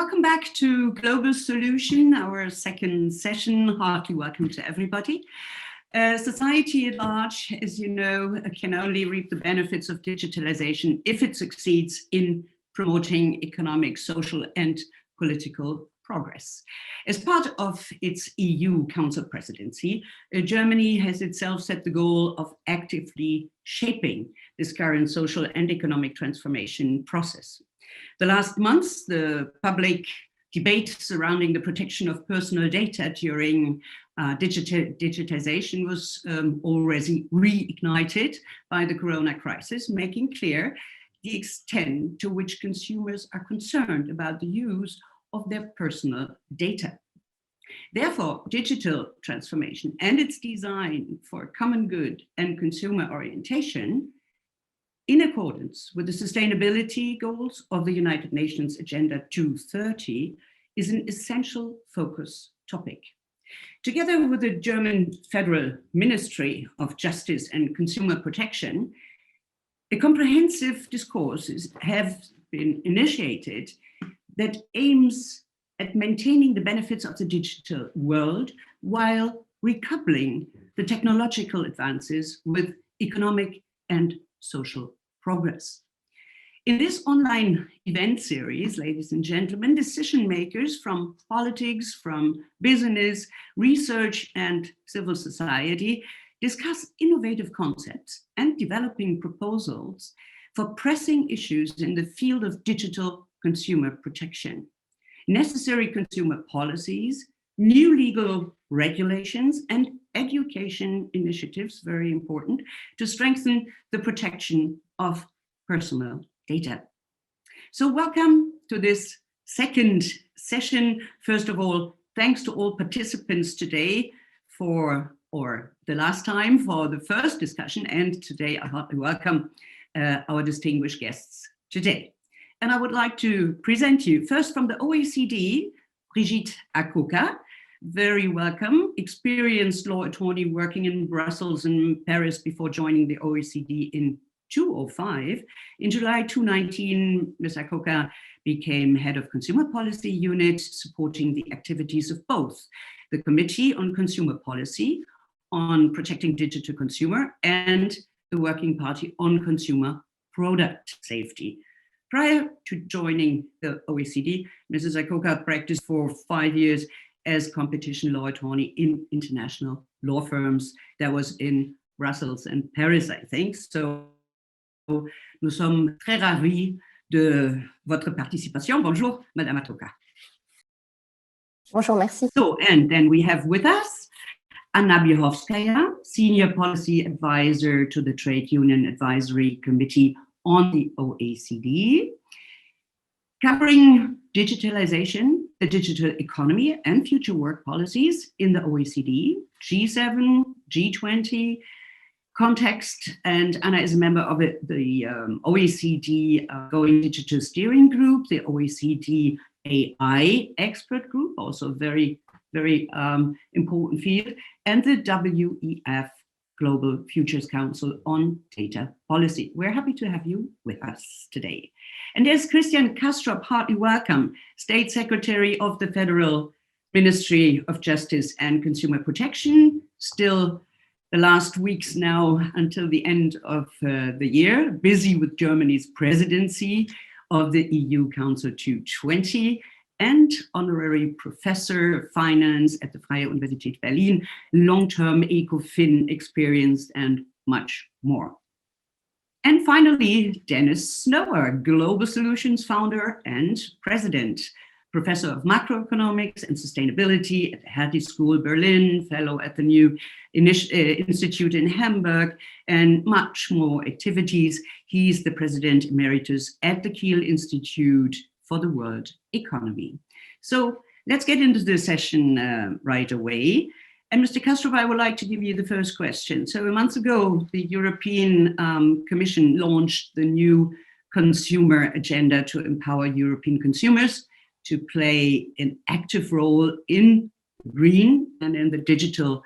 Welcome back to Global Solution, our second session. Heartily welcome to everybody. Society at large, as you know, can only reap the benefits of digitalization if it succeeds in promoting economic, social, and political progress. As part of its EU Council presidency, Germany has itself set the goal of actively shaping this current social and economic transformation process. The last months, the public debate surrounding the protection of personal data during digitization was already reignited by the corona crisis, making clear the extent to which consumers are concerned about the use of their personal data. Therefore, digital transformation and its design for common good and consumer orientation, in accordance with the sustainability goals of the United Nations Agenda 2030, is an essential focus topic. Together with the German Federal Ministry of Justice and Consumer Protection, a comprehensive discourses have been initiated that aims at maintaining the benefits of the digital world while recoupling the technological advances with economic and social progress. In this online event series, ladies and gentlemen, decision makers from politics, from business, research, and civil society discuss innovative concepts and developing proposals for pressing issues in the field of digital consumer protection, necessary consumer policies, new legal regulations, and education initiatives, very important, to strengthen the protection of personal data. So welcome to this second session. First of all, thanks to all participants today for the last time for the first discussion, and today I heartily welcome our distinguished guests today. And I would like to present you first from the OECD, Brigitte Akoka. Very welcome, experienced law attorney working in Brussels and Paris before joining the OECD in 2005. In July 2019, Ms. Akoka became head of consumer policy unit, supporting the activities of both the Committee on Consumer Policy on protecting digital consumer and the Working Party on Consumer Product Safety. Prior to joining the OECD, Mrs. Akoka practiced for 5 years as competition law attorney in international law firms. That was in Brussels and Paris, I think. So, nous sommes très ravis de votre participation. Bonjour, Madame Akoka. Bonjour, merci. So, and then we have with us Anna Bierovskaya, Senior Policy Advisor to the Trade Union Advisory Committee on the OECD, covering digitalization, the digital economy, and future work policies in the OECD, G7, G20 context. And Anna is a member of the OECD Going Digital Steering Group, the OECD AI Expert Group, also very, very important field, and the WEF Global Futures Council on Data Policy. We're happy to have you with us today. And there's Christian Kastrup, heartily welcome, State Secretary of the Federal Ministry of Justice and Consumer Protection, still the last weeks now until the end of the year, busy with Germany's presidency of the EU Council 2020, and honorary professor of finance at the Freie Universität Berlin, long-term ECOFIN experience, and much more. And finally, Dennis Snower, Global Solutions founder and president, professor of macroeconomics and sustainability at the Hertie School Berlin, fellow at the New Institute in Hamburg, and much more activities. He's the president emeritus at the Kiel Institute for the World Economy. So let's get into the session right away. And Mr. Kastrup, I would like to give you the first question. So a month ago, the European Commission launched the new consumer agenda to empower European consumers to play an active role in green and in the digital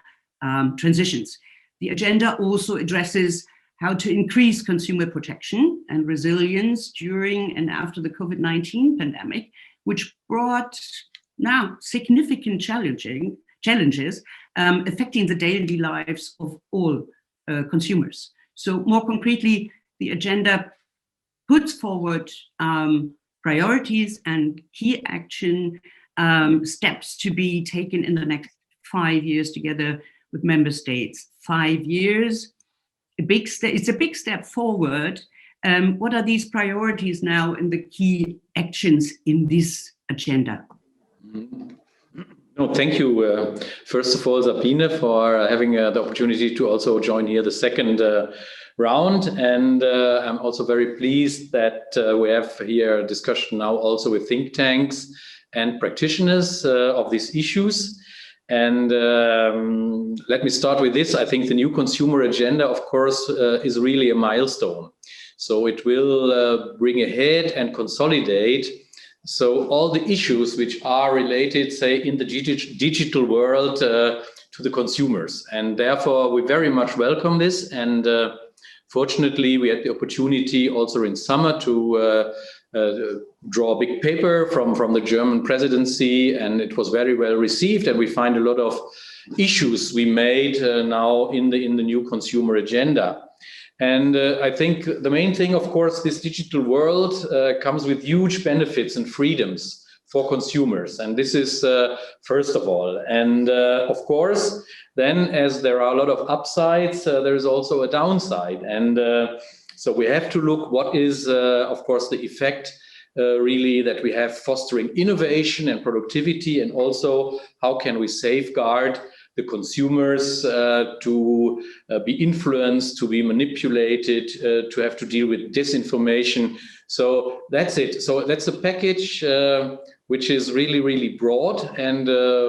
transitions. The agenda also addresses how to increase consumer protection and resilience during and after the COVID-19 pandemic, which brought now significant challenges affecting the daily lives of all consumers. So more concretely, the agenda puts forward priorities and key action steps to be taken in the next 5 years together with member states. 5 years, it's a big step forward. What are these priorities now and the key actions in this agenda? No, thank you, first of all, Sabine, for having the opportunity to also join here the second round. And I'm also very pleased that we have here a discussion now also with think tanks and practitioners of these issues. And let me start with this. I think the new consumer agenda, of course, is really a milestone. So it will bring ahead and consolidate so all the issues which are related, say, in the digital world to the consumers. And therefore, we very much welcome this. And fortunately, we had the opportunity also in summer to draw a big paper from the German presidency, and it was very well received. And we find a lot of issues we made now in the new consumer agenda. And I think the main thing, of course, this digital world comes with huge benefits and freedoms for consumers. And this is first of all. And of course, then as there are a lot of upsides, there is also a downside. And so we have to look what is, of course, the effect really that we have fostering innovation and productivity, and also how can we safeguard the consumers to be influenced, to be manipulated, to have to deal with disinformation. So that's it. So that's a package which is really, really broad, and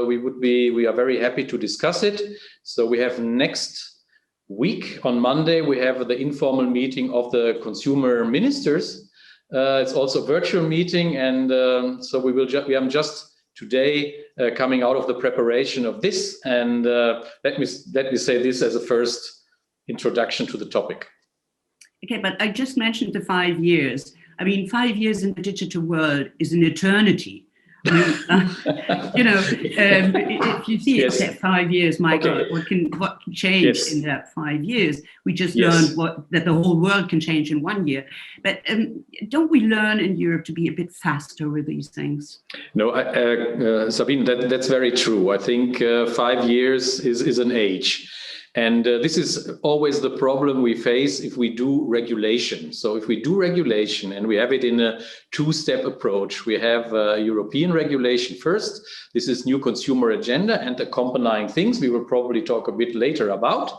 we are very happy to discuss it. So we have next week on Monday, we have the informal meeting of the consumer ministers. It's also a virtual meeting, and so we am just today coming out of the preparation of this, and let me say this as a first introduction to the topic. Okay, but I just mentioned the 5 years. I mean, 5 years in the digital world is an eternity. I mean, if you see Yes. it, 5 years, my Okay. God, what can change Yes. in that 5 years? We just Yes. learned that the whole world can change in 1 year. But don't we learn in Europe to be a bit faster with these things? No, Sabine, that's very true. I think 5 years is an age. And this is always the problem we face if we do regulation. So if we do regulation and we have it in a two-step approach, we have European regulation first. This is new consumer agenda and accompanying things we will probably talk a bit later about.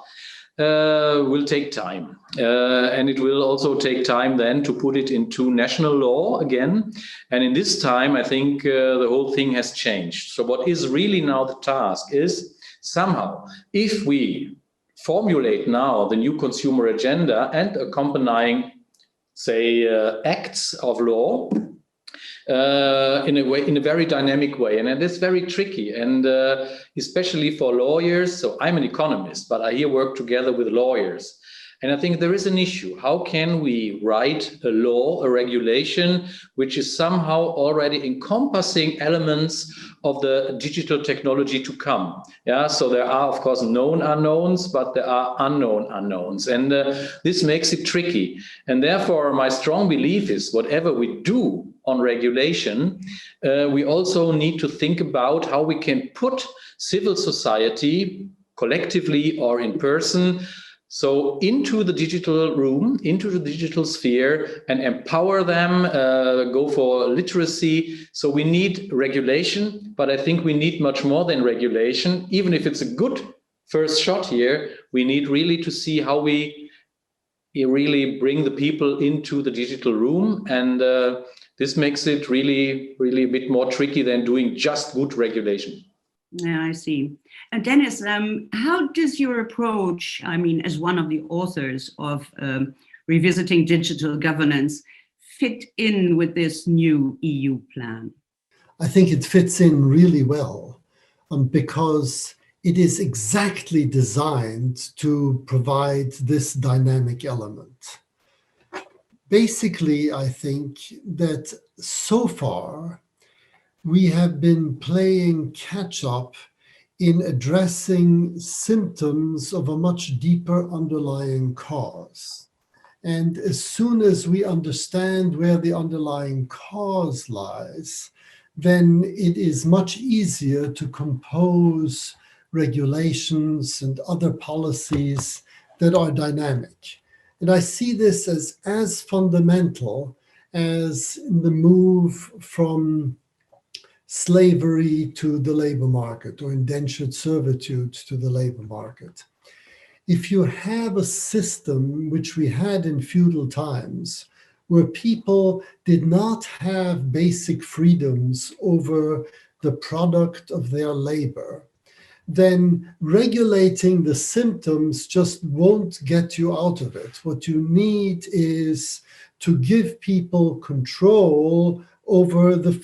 Will take time. And it will also take time then to put it into national law again. And in this time, I think the whole thing has changed. So what is really now the task is somehow, if we formulate now the new consumer agenda and accompanying, say, acts of law in a very dynamic way, and it's very tricky, and especially for lawyers. So I'm an economist, but I here work together with lawyers, and I think there is an issue. How can we write a law, a regulation, which is somehow already encompassing elements of the digital technology to come? Yeah, so there are, of course, known unknowns, but there are unknown unknowns. And this makes it tricky. And therefore, my strong belief is whatever we do on regulation, we also need to think about how we can put civil society collectively or in person so into the digital room, into the digital sphere, and empower them, go for literacy. So we need regulation, but I think we need much more than regulation. Even if it's a good first shot here, we need really to see how we really bring the people into the digital room. And this makes it really, really a bit more tricky than doing just good regulation. Yeah, I see. And Dennis, how does your approach, I mean, as one of the authors of Revisiting Digital Governance, fit in with this new EU plan? I think it fits in really well because it is exactly designed to provide this dynamic element. Basically, I think that so far, we have been playing catch up in addressing symptoms of a much deeper underlying cause. And as soon as we understand where the underlying cause lies, then it is much easier to compose regulations and other policies that are dynamic. And I see this as fundamental as in the move from slavery to the labor market or indentured servitude to the labor market. If you have a system which we had in feudal times, where people did not have basic freedoms over the product of their labor, then regulating the symptoms just won't get you out of it. What you need is to give people control over the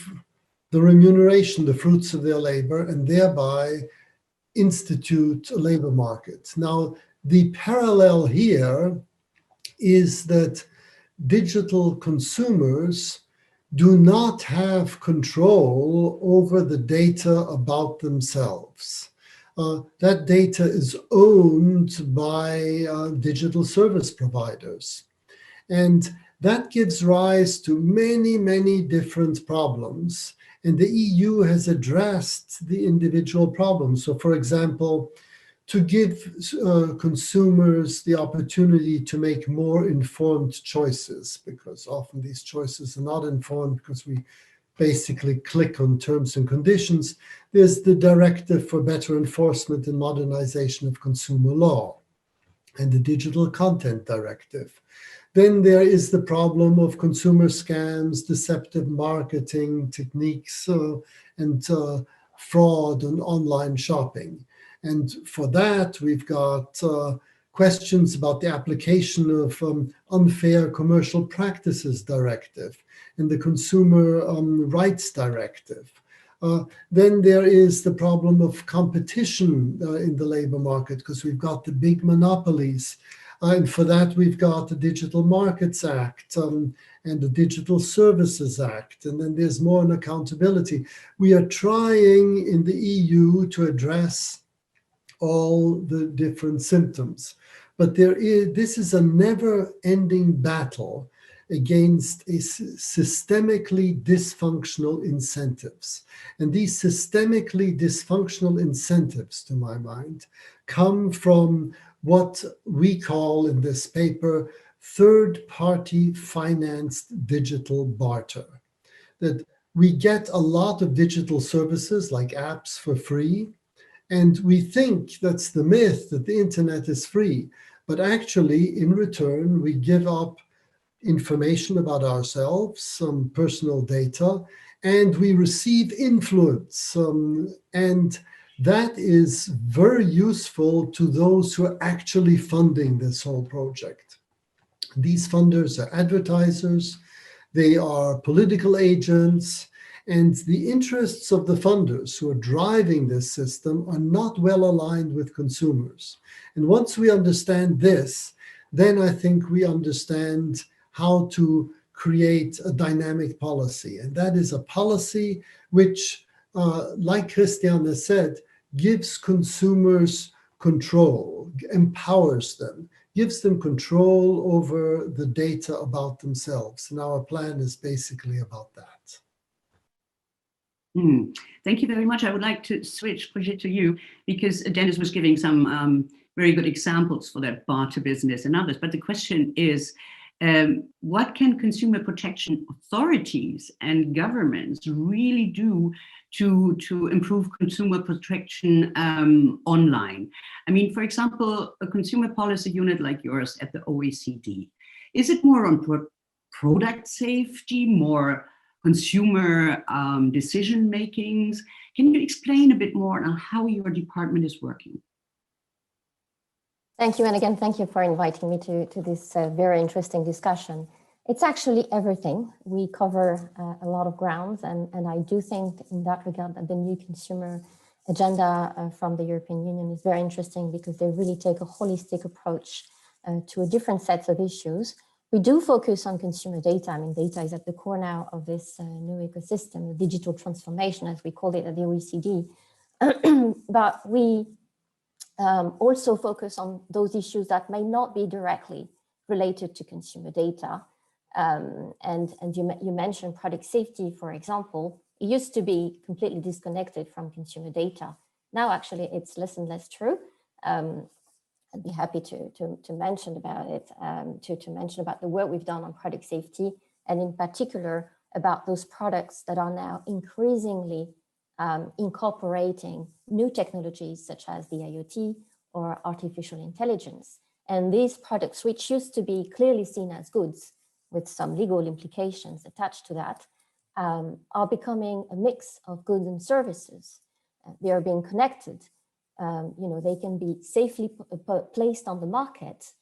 remuneration, the fruits of their labor, and thereby institute a labor market. Now, the parallel here is that digital consumers do not have control over the data about themselves. That data is owned by digital service providers. And that gives rise to many, many different problems. And the EU has addressed the individual problems. So, for example, to give consumers the opportunity to make more informed choices, because often these choices are not informed because we basically click on terms and conditions. There's the Directive for Better Enforcement and Modernization of Consumer Law and the Digital Content Directive. Then there is the problem of consumer scams, deceptive marketing techniques, and fraud and online shopping. And for that, we've got questions about the application of Unfair Commercial Practices Directive and the Consumer Rights Directive. Then there is the problem of competition in the labor market, because we've got the big monopolies. And for that, we've got the Digital Markets Act and the Digital Services Act. And then there's more on accountability. We are trying in the EU to address all the different symptoms. But this is a never-ending battle against systemically dysfunctional incentives. And these systemically dysfunctional incentives, to my mind, come from what we call in this paper third-party financed digital barter. That we get a lot of digital services like apps for free, and we think that's the myth that the internet is free. But actually, in return, we give up information about ourselves, some personal data, and we receive influence. And that is very useful to those who are actually funding this whole project. These funders are advertisers, they are political agents, and the interests of the funders who are driving this system are not well aligned with consumers. And once we understand this, then I think we understand how to create a dynamic policy. And that is a policy which, like Christian has said, gives consumers control, empowers them, gives them control over the data about themselves. And our plan is basically about that. Thank you very much. I would like to switch, Brigitte, to you, because Dennis was giving some very good examples for that barter business and others. But the question is, what can consumer protection authorities and governments really do to improve consumer protection online? I mean, for example, a consumer policy unit like yours at the OECD, is it more on product safety, more consumer decision makings? Can you explain a bit more on how your department is working? Thank you. And again, thank you for inviting me to this very interesting discussion. It's actually everything. We cover a lot of grounds. And I do think in that regard that the new consumer agenda from the European Union is very interesting, because they really take a holistic approach to a different sets of issues, We do focus on consumer data. I mean, data is at the core now of this new ecosystem, the digital transformation, as we call it at the OECD. But we also focus on those issues that may not be directly related to consumer data. And you mentioned product safety, for example. It used to be completely disconnected from consumer data. Now, actually, it's less and less true. I'd be happy to mention about it, to mention about the work we've done on product safety, and in particular about those products that are now increasingly incorporating new technologies such as the IoT or artificial intelligence. And these products, which used to be clearly seen as goods with some legal implications attached to that, are becoming a mix of goods and services. They are being connected. They can be safely placed on the market,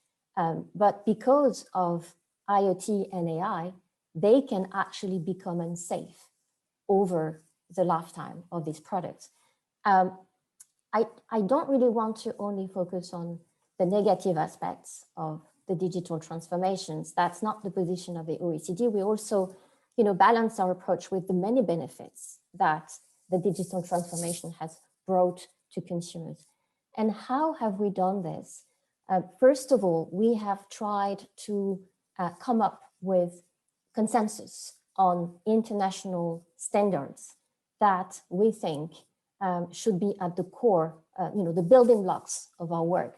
but because of IoT and AI, they can actually become unsafe over the lifetime of these products. I don't really want to only focus on the negative aspects of the digital transformations. That's not the position of the OECD. We also, balance our approach with the many benefits that the digital transformation has brought to consumers. And how have we done this? First of all, we have tried to come up with consensus on international standards that we think should be at the core, the building blocks of our work.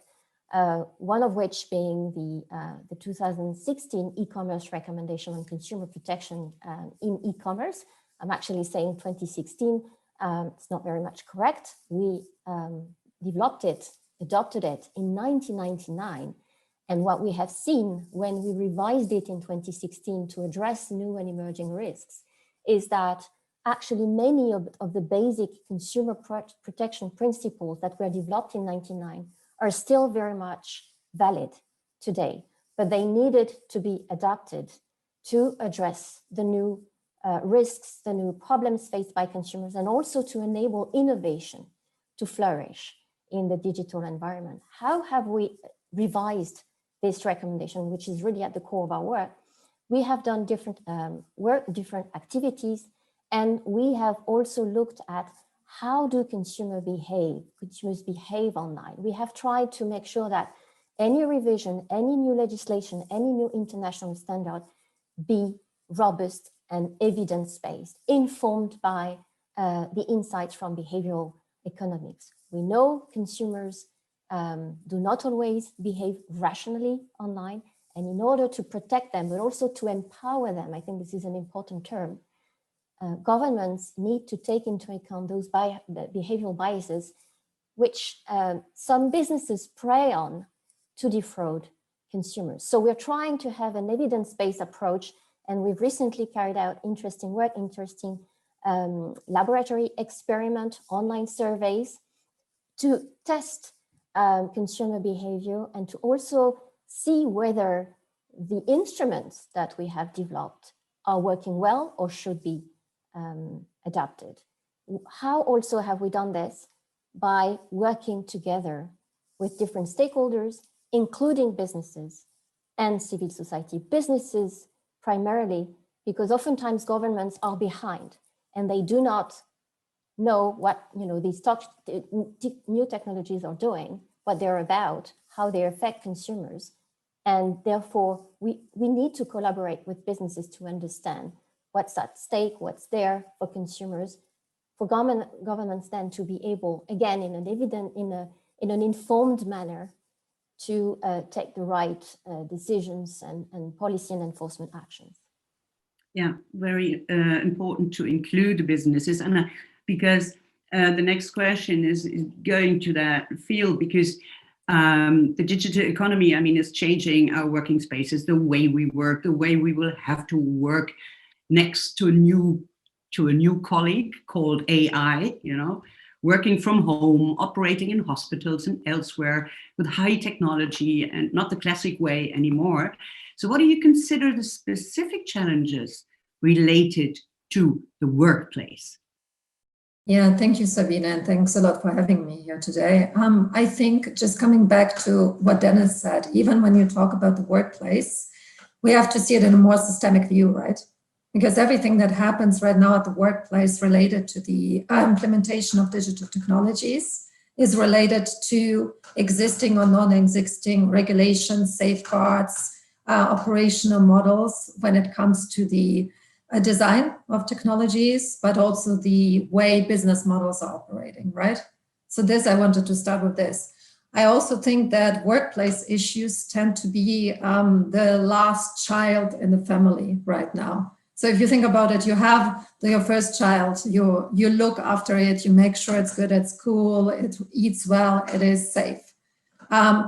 One of which being the 2016 e-commerce recommendation on consumer protection in e-commerce. I'm actually saying 2016. It's not very much correct. We adopted it in 1999. And what we have seen when we revised it in 2016 to address new and emerging risks is that actually many of the basic consumer protection principles that were developed in 1999 are still very much valid today, but they needed to be adapted to address the new risks, the new problems faced by consumers, and also to enable innovation to flourish in the digital environment. How have we revised this recommendation, which is really at the core of our work? We have done different different activities, and we have also looked at how do consumers behave online. We have tried to make sure that any revision, any new legislation, any new international standard be robust and evidence-based, informed by the insights from behavioral economics. We know consumers do not always behave rationally online, and in order to protect them, but also to empower them, I think this is an important term, governments need to take into account those behavioral biases, which some businesses prey on to defraud consumers. So we're trying to have an evidence-based approach, and we've recently carried out interesting laboratory experiment, online surveys to test consumer behavior and to also see whether the instruments that we have developed are working well or should be adapted. How also have we done this? By working together with different stakeholders, including businesses and civil society. Businesses primarily because oftentimes governments are behind and they do not know what these new technologies are doing, what they're about, how they affect consumers. And therefore, we need to collaborate with businesses to understand what's at stake, what's there for consumers, for governments then to be able, again, in an informed manner, to take the right decisions and policy and enforcement actions. Yeah, very important to include the businesses, and because the next question is going to that field, because the digital economy, is changing our working spaces, the way we work, the way we will have to work next to a new colleague called AI, working from home, operating in hospitals and elsewhere with high technology and not the classic way anymore. So what do you consider the specific challenges related to the workplace? Yeah, thank you, Sabine, and thanks a lot for having me here today. I think just coming back to what Dennis said, even when you talk about the workplace, we have to see it in a more systemic view, right? Because everything that happens right now at the workplace related to the implementation of digital technologies is related to existing or non-existing regulations, safeguards, operational models when it comes to the design of technologies, but also the way business models are operating, right? So this, I wanted to start with this. I also think that workplace issues tend to be the last child in the family right now. So if you think about it, you have your first child, you look after it, you make sure it's good at school, it eats well, it is safe.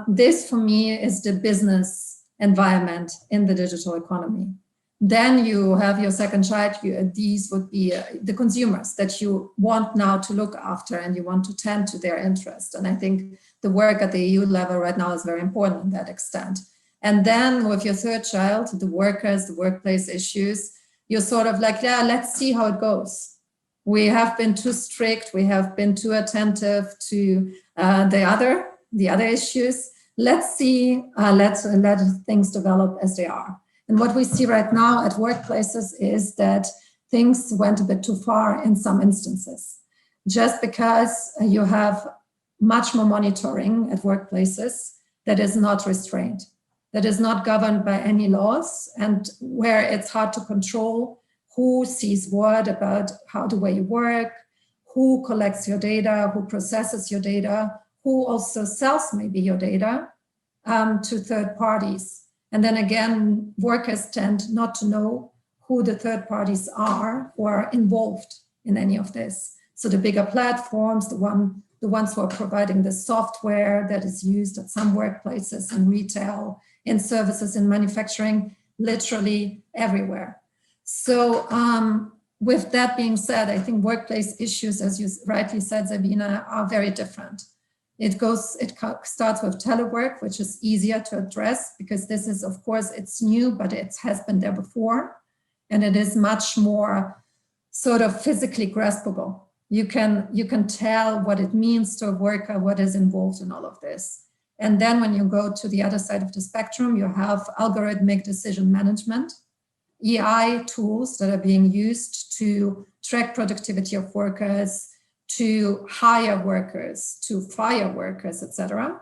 This for me is the business environment in the digital economy. Then you have your second child, these would be the consumers that you want now to look after and you want to tend to their interest. And I think the work at the EU level right now is very important in that extent. And then with your third child, the workers, the workplace issues, you're sort of like, yeah, let's see how it goes. We have been too strict. We have been too attentive to the other issues. Let's see, let things develop as they are. And what we see right now at workplaces is that things went a bit too far in some instances. Just because you have much more monitoring at workplaces that is not restrained, that is not governed by any laws, and where it's hard to control who sees what about how the way you work, who collects your data, who processes your data, who also sells maybe your data to third parties. And then again, workers tend not to know who the third parties are who are involved in any of this. So the bigger platforms, the ones who are providing the software that is used at some workplaces in retail, in services, in manufacturing, literally everywhere. So with that being said, I think workplace issues, as you rightly said, Sabine, are very different. It starts with telework, which is easier to address because this is, of course, it's new, but it has been there before. And it is much more sort of physically graspable. You can tell what it means to a worker, what is involved in all of this. And then when you go to the other side of the spectrum, you have algorithmic decision management, AI tools that are being used to track productivity of workers, to hire workers, to fire workers, etc.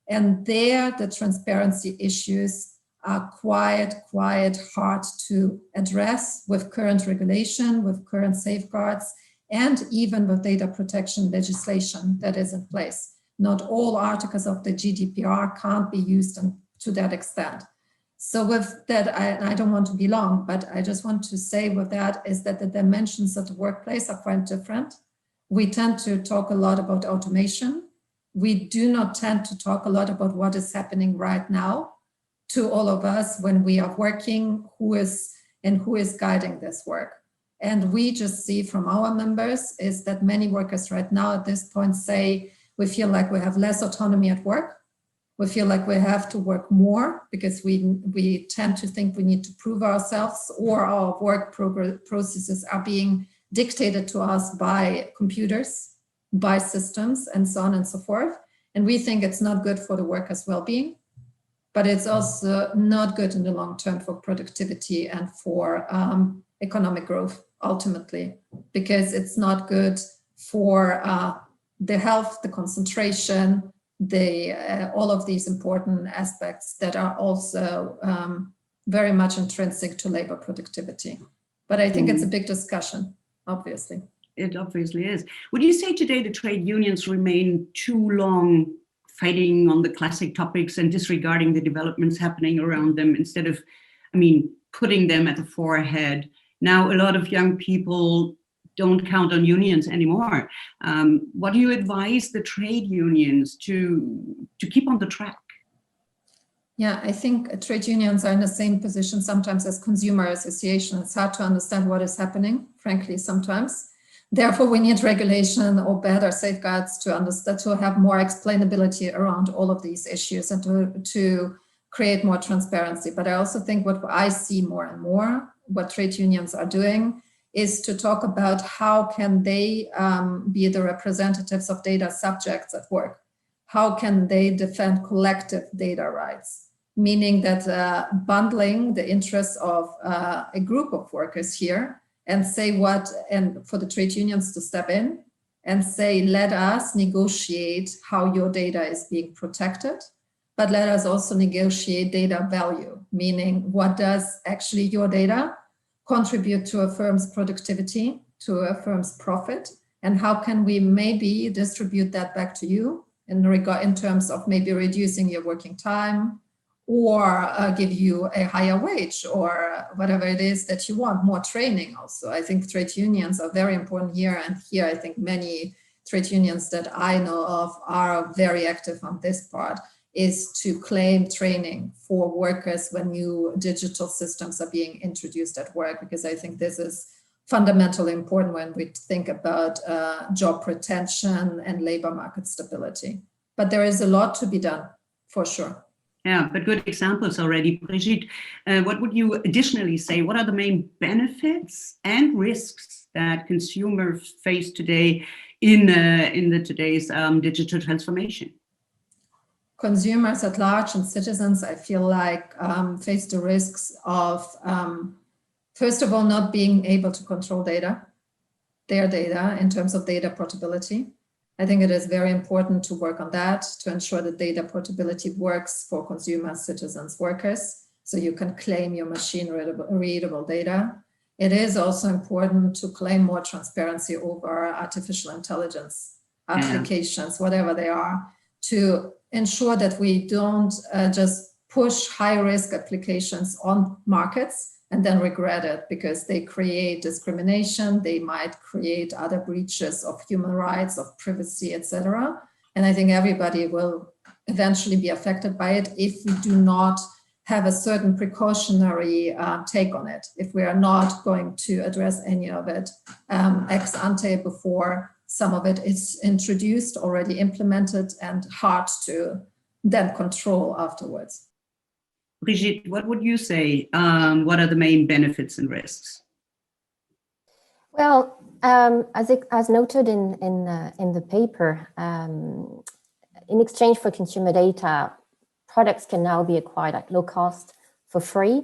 And there, the transparency issues are quite hard to address with current regulation, with current safeguards, and even with data protection legislation that is in place. Not all articles of the GDPR can't be used to that extent. So with that, I don't want to be long, but I just want to say with that is that the dimensions of the workplace are quite different. We tend to talk a lot about automation. We do not tend to talk a lot about what is happening right now to all of us when we are working, who is guiding this work. And we just see from our members is that many workers right now at this point say, we feel like we have less autonomy at work. We feel like we have to work more because we tend to think we need to prove ourselves, or our work processes are being dictated to us by computers, by systems, and so on and so forth. And we think it's not good for the workers' well-being, but it's also not good in the long term for productivity and for economic growth, ultimately, because it's not good for the health, the concentration, all of these important aspects that are also very much intrinsic to labor productivity. But I think it's a big discussion, obviously. It obviously is. Would you say today the trade unions remain too long fighting on the classic topics and disregarding the developments happening around them instead of, putting them at the forehead? Now, a lot of young people don't count on unions anymore. What do you advise the trade unions to keep on the track? Yeah, I think trade unions are in the same position sometimes as consumer associations. It's hard to understand what is happening, frankly, sometimes. Therefore, we need regulation or better safeguards to understand, to have more explainability around all of these issues and to create more transparency. But I also think what I see more and more, what trade unions are doing, is to talk about how can they be the representatives of data subjects at work. How can they defend collective data rights? meaning that bundling the interests of a group of workers here and say and for the trade unions to step in and say, let us negotiate how your data is being protected, but let us also negotiate data value, meaning what does actually your data contribute to a firm's productivity, to a firm's profit, and how can we maybe distribute that back to you in terms of maybe reducing your working time, or give you a higher wage, or whatever it is that you want, more training also. I think trade unions are very important here. And here I think many trade unions that I know of are very active on this part, is to claim training for workers when new digital systems are being introduced at work, because I think this is fundamentally important when we think about job retention and labor market stability. But there is a lot to be done, for sure. Yeah, but good examples already. Brigitte, what would you additionally say? What are the main benefits and risks that consumers face today in today's digital transformation? Consumers at large and citizens, I feel like, face the risks of, first of all, not being able to control their data in terms of data portability. I think it is very important to work on that, to ensure that data portability works for consumers, citizens, workers, so you can claim your machine readable data. It is also important to claim more transparency over artificial intelligence applications, whatever they are, to ensure that we don't just push high-risk applications on markets and then regret it because they create discrimination, they might create other breaches of human rights, of privacy, etc. And I think everybody will eventually be affected by it if we do not have a certain precautionary take on it, if we are not going to address any of it ex ante before some of it is introduced, already implemented, and hard to then control afterwards. Brigitte, what would you say? What are the main benefits and risks? Well, as noted in the paper, in exchange for consumer data, products can now be acquired at low cost for free.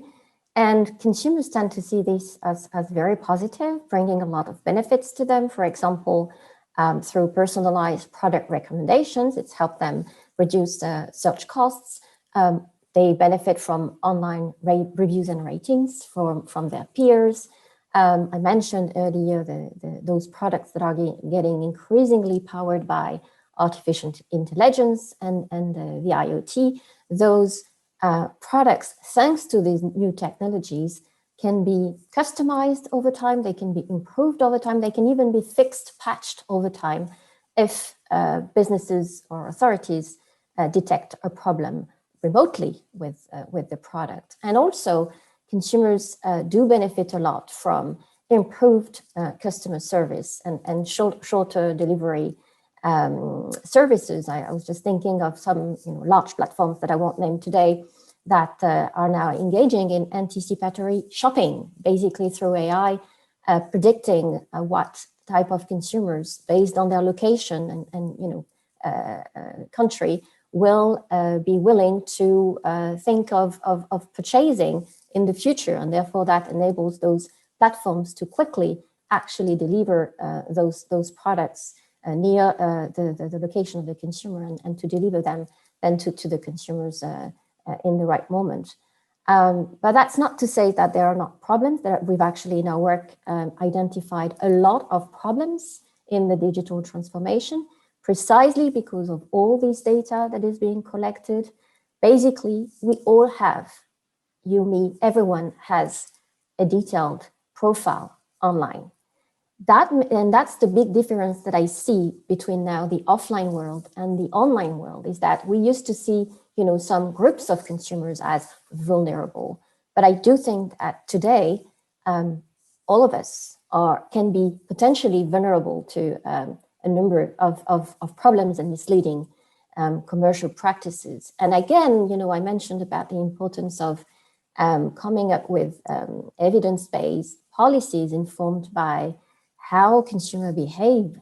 And consumers tend to see this as very positive, bringing a lot of benefits to them. For example, through personalized product recommendations, it's helped them reduce search costs. They benefit from online reviews and ratings from their peers. I mentioned earlier those products that are getting increasingly powered by artificial intelligence and the IoT. Those products, thanks to these new technologies, can be customized over time, they can be improved over time, they can even be fixed, patched over time if businesses or authorities detect a problem remotely with the product. And also, consumers do benefit a lot from improved customer service and shorter delivery services. I was just thinking of some large platforms that I won't name today that are now engaging in anticipatory shopping, basically through AI, predicting what type of consumers based on their location and country will be willing to think of purchasing in the future. And therefore that enables those platforms to quickly actually deliver those products near the location of the consumer and to deliver them then to the consumers in the right moment. But that's not to say that there are not problems. We've actually in our work identified a lot of problems in the digital transformation, precisely because of all this data that is being collected. Basically, we all have, you, me, everyone has a detailed profile online. And that's the big difference that I see between now the offline world and the online world, is that we used to see some groups of consumers as vulnerable. But I do think that today, all of us can be potentially vulnerable to a number of problems and misleading commercial practices. And again, I mentioned about the importance of coming up with evidence-based policies informed by how consumers behave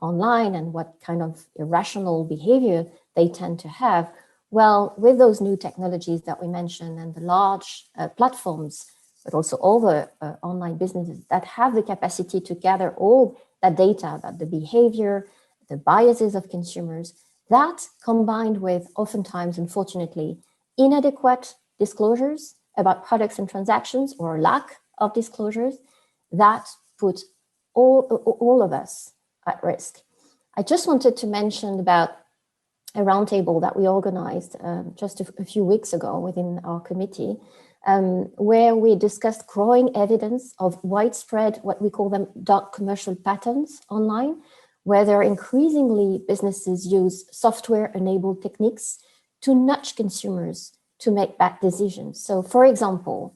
online and what kind of irrational behavior they tend to have. Well, with those new technologies that we mentioned and the large platforms, but also all the online businesses that have the capacity to gather all that data about the behavior, the biases of consumers, that combined with oftentimes, unfortunately, inadequate disclosures about products and transactions or lack of disclosures, that put all of us at risk. I just wanted to mention about a roundtable that we organized just a few weeks ago within our committee, where we discussed growing evidence of widespread, what we call them dark commercial patterns online, where increasingly businesses use software-enabled techniques to nudge consumers to make bad decisions. So for example,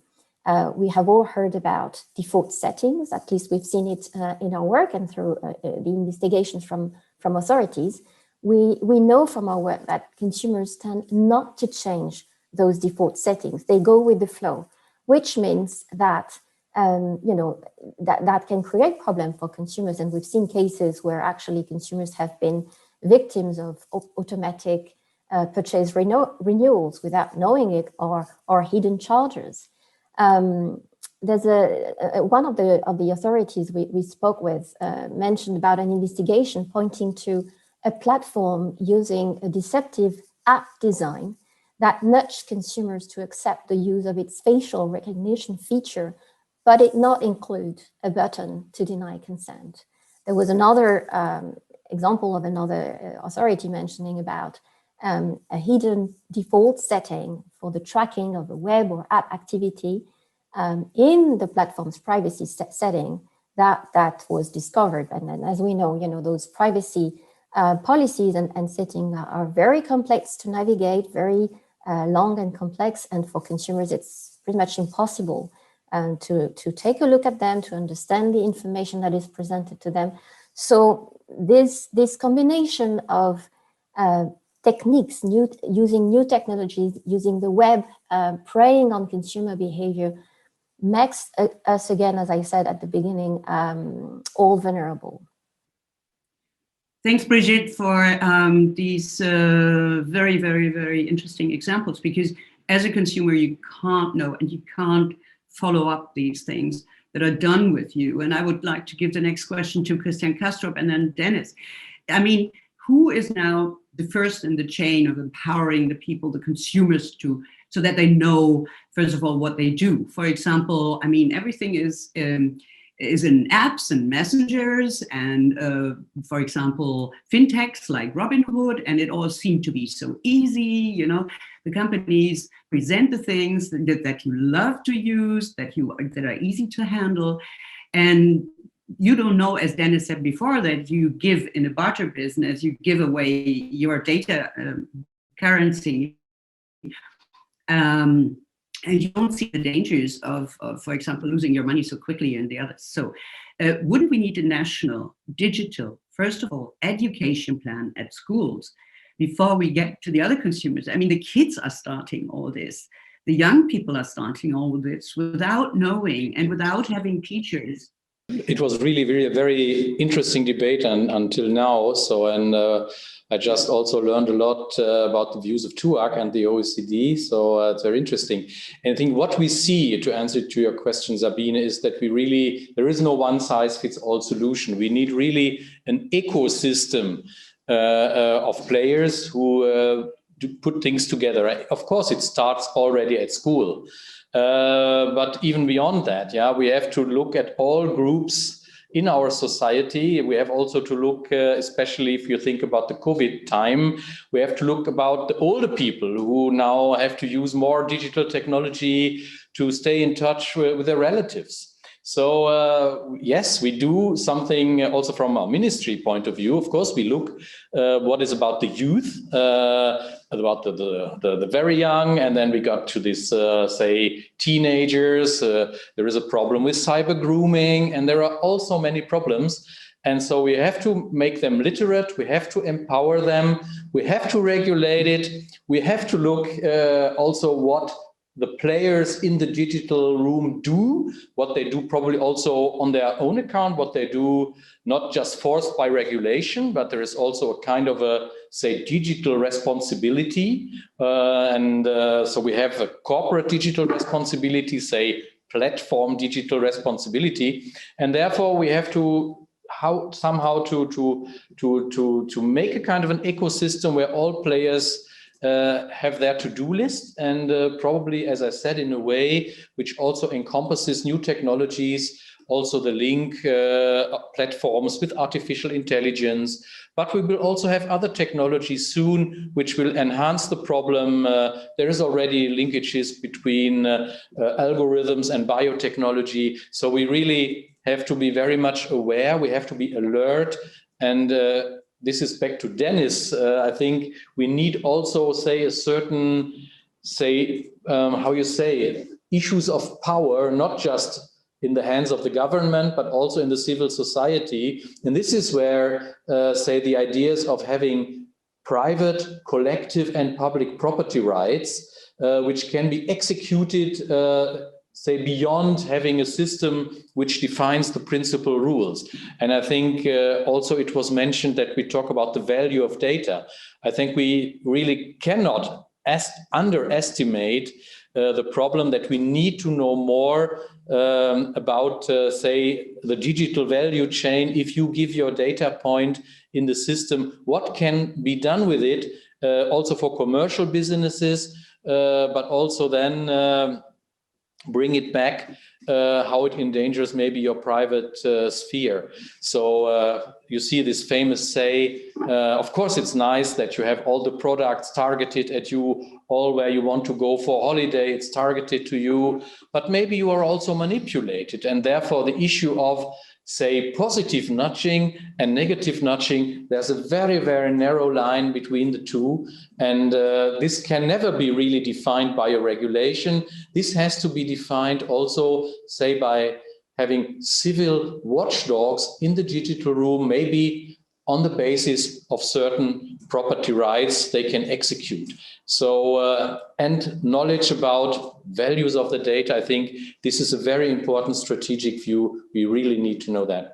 we have all heard about default settings, at least we've seen it in our work and through the investigations from authorities. We know from our work that consumers tend not to change those default settings. They go with the flow, which means that that can create problem for consumers. And we've seen cases where actually consumers have been victims of automatic purchase renewals without knowing it, or hidden charges. There's one of the authorities we spoke with mentioned about an investigation pointing to a platform using a deceptive app design that nudged consumers to accept the use of its facial recognition feature, but it not include a button to deny consent. There was another example of another authority mentioning about a hidden default setting for the tracking of the web or app activity in the platform's privacy setting that was discovered. And then, as we know, those privacy policies and settings are very complex to navigate, very long and complex, and for consumers it's pretty much impossible to take a look at them, to understand the information that is presented to them. So this combination of techniques, using new technologies, using the web, preying on consumer behavior, makes us, again, as I said at the beginning, all vulnerable. Thanks, Brigitte, for these very, very, very interesting examples, because as a consumer, you can't know and you can't follow up these things that are done with you. And I would like to give the next question to Christian Kastrup and then Dennis. I mean, who is now the first in the chain of empowering the people, the consumers, so that they know, first of all, what they do? For example, I mean, everything is in apps and messengers and, for example, fintechs like Robinhood, and it all seemed to be so easy. The companies present the things that you love to use, that are easy to handle, and you don't know, as Dennis said before, that you give in a barter business, you give away your data currency, and you don't see the dangers of, for example, losing your money so quickly and the others. So wouldn't we need a national, digital, first of all, education plan at schools before we get to the other consumers? I mean, the kids are starting all this. The young people are starting all this without knowing and without having teachers. It was really, really a very interesting debate until now. I just also learned a lot about the views of TUAC and the OECD. So it's very interesting. And I think what we see, to answer to your question, Sabine, is that there is no one size fits all solution. We need really an ecosystem of players who put things together. Of course, it starts already at school. But even beyond that, we have to look at all groups in our society. We have also to look, especially if you think about the COVID time, we have to look about the older people who now have to use more digital technology to stay in touch with their relatives. So yes, we do something also from our ministry point of view. Of course, we look what is about the youth, about the very young, and then we got to this, say, teenagers. There is a problem with cyber grooming, and there are also many problems. And so we have to make them literate. We have to empower them. We have to regulate it. We have to look also what the players in the digital room do, what they do probably also on their own account, what they do not just forced by regulation, but there is also a kind of a, say, digital responsibility. So we have a corporate digital responsibility, say, platform digital responsibility, and therefore we have to somehow to make a kind of an ecosystem where all players have their to-do list, and probably, as I said, in a way which also encompasses new technologies, also the link platforms with artificial intelligence. But we will also have other technologies soon which will enhance the problem. There is already linkages between algorithms and biotechnology. So we really have to be very much aware. We have to be alert. And this is back to Dennis. I think we need also, say, a certain, say, how you say, issues of power, not just in the hands of the government, but also in the civil society. And this is where, say, the ideas of having private, collective, and public property rights, which can be executed, say, beyond having a system which defines the principal rules. And I think also it was mentioned that we talk about the value of data. I think we really cannot underestimate the problem that we need to know more about, say, the digital value chain. If you give your data point in the system, what can be done with it, also for commercial businesses, but also then bring it back, how it endangers maybe your private sphere. So you see this famous say, of course it's nice that you have all the products targeted at you, all where you want to go for holiday, it's targeted to you, but maybe you are also manipulated. And therefore the issue of, say, positive nudging and negative nudging, there's a very, very narrow line between the two. And this can never be really defined by a regulation. This has to be defined also, say, by having civil watchdogs in the digital room, maybe on the basis of certain property rights they can execute. So, and knowledge about values of the data, I think this is a very important strategic view. We really need to know that.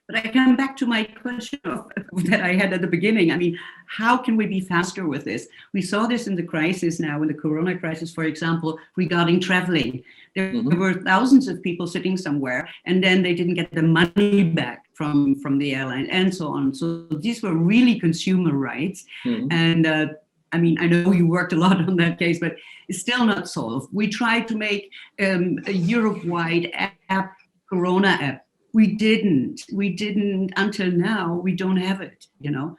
But I come back to my question that I had at the beginning. I mean, how can we be faster with this? We saw this in the crisis now, in the Corona crisis, for example, regarding traveling. There were thousands of people sitting somewhere, and then they didn't get the money back from the airline and so on. So these were really consumer rights. And I mean, I know you worked a lot on that case, but it's still not solved. We tried to make a Europe-wide app, Corona app. We didn't until now. We don't have it, you know.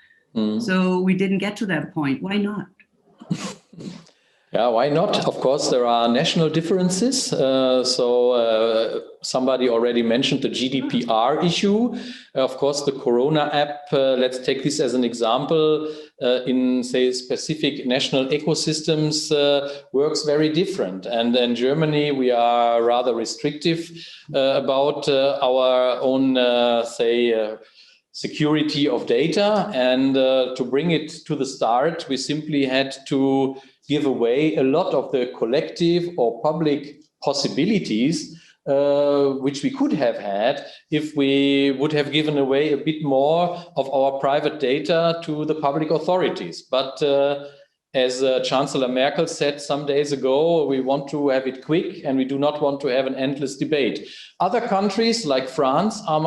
So we didn't get to that point. Why not? Yeah, why not? Of course, there are national differences. Somebody already mentioned the GDPR issue. Of course, the Corona app, let's take this as an example, in, say, specific national ecosystems works very different. And in Germany, we are rather restrictive about our own, security of data. And to bring it to the start, we simply had to give away a lot of the collective or public possibilities which we could have had if we would have given away a bit more of our private data to the public authorities. But as Chancellor Merkel said some days ago, we want to have it quick and we do not want to have an endless debate. Other countries like France are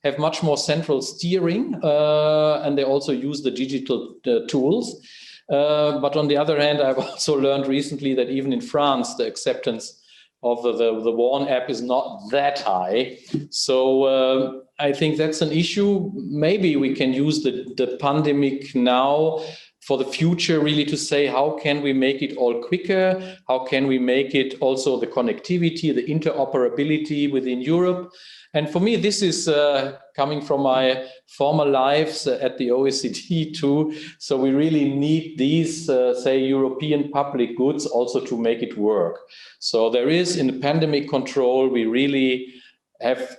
have much more central steering, and they also use the digital tools. But on the other hand, I've also learned recently that even in France, the acceptance of the WARN app is not that high. So I think that's an issue. Maybe we can use the pandemic now for the future, really, to say, how can we make it all quicker? How can we make it also the connectivity, the interoperability within Europe? And for me, this is coming from my former lives at the OECD too. So we really need these, say, European public goods also to make it work. So there is, in the pandemic control, we really have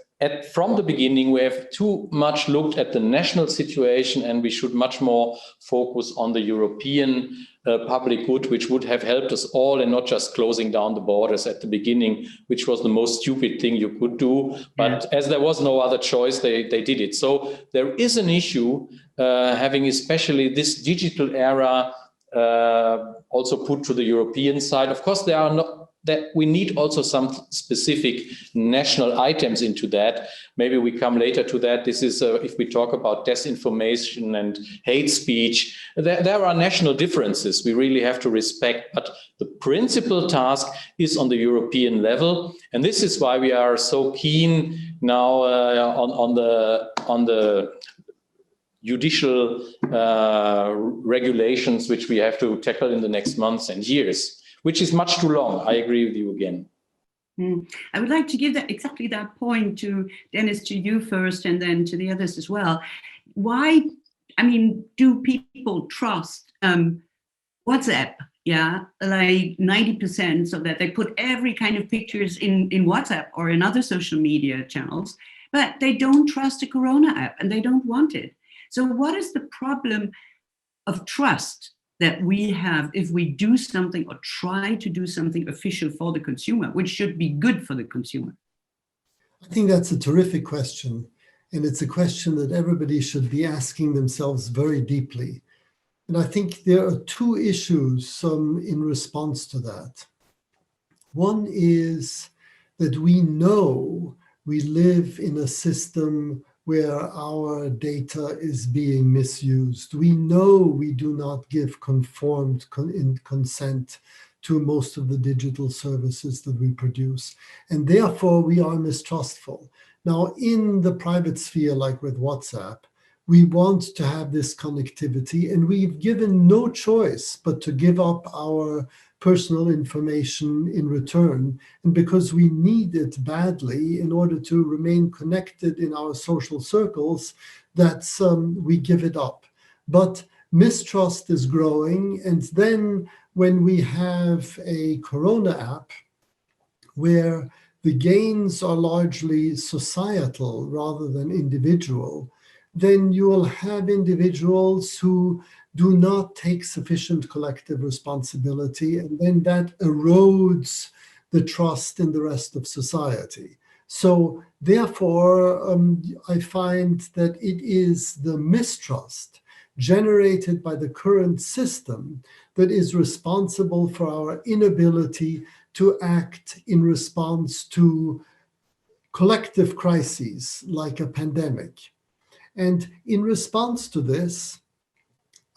from the beginning, we have too much looked at the national situation, and we should much more focus on the European public good, which would have helped us all, and not just closing down the borders at the beginning, which was the most stupid thing you could do. But as there was no other choice, they did it. So there is an issue having especially this digital era also put to the European side. Of course, there are not, that we need also some specific national items into that. Maybe we come later to that. This is if we talk about disinformation and hate speech, there are national differences we really have to respect. But the principal task is on the European level, and this is why we are so keen now on the judicial regulations, which we have to tackle in the next months and years. Which is much too long. I agree with you again. I would like to give exactly that point to Dennis, to you first, and then to the others as well. Why, do people trust WhatsApp? Yeah, like 90%, so that they put every kind of pictures in WhatsApp or in other social media channels, but they don't trust the Corona app and they don't want it. So what is the problem of trust that we have if we do something or try to do something official for the consumer, which should be good for the consumer? I think that's a terrific question. And it's a question that everybody should be asking themselves very deeply. And I think there are two issues in response to that. One is that we know we live in a system where our data is being misused. We know we do not give conformed consent to most of the digital services that we produce. And therefore, we are mistrustful. Now, in the private sphere, like with WhatsApp, we want to have this connectivity, and we've given no choice but to give up our personal information in return. And because we need it badly in order to remain connected in our social circles, that's we give it up. But mistrust is growing. And then when we have a Corona app where the gains are largely societal rather than individual, then you will have individuals who do not take sufficient collective responsibility, and then that erodes the trust in the rest of society. So therefore, I find that it is the mistrust generated by the current system that is responsible for our inability to act in response to collective crises like a pandemic. And in response to this,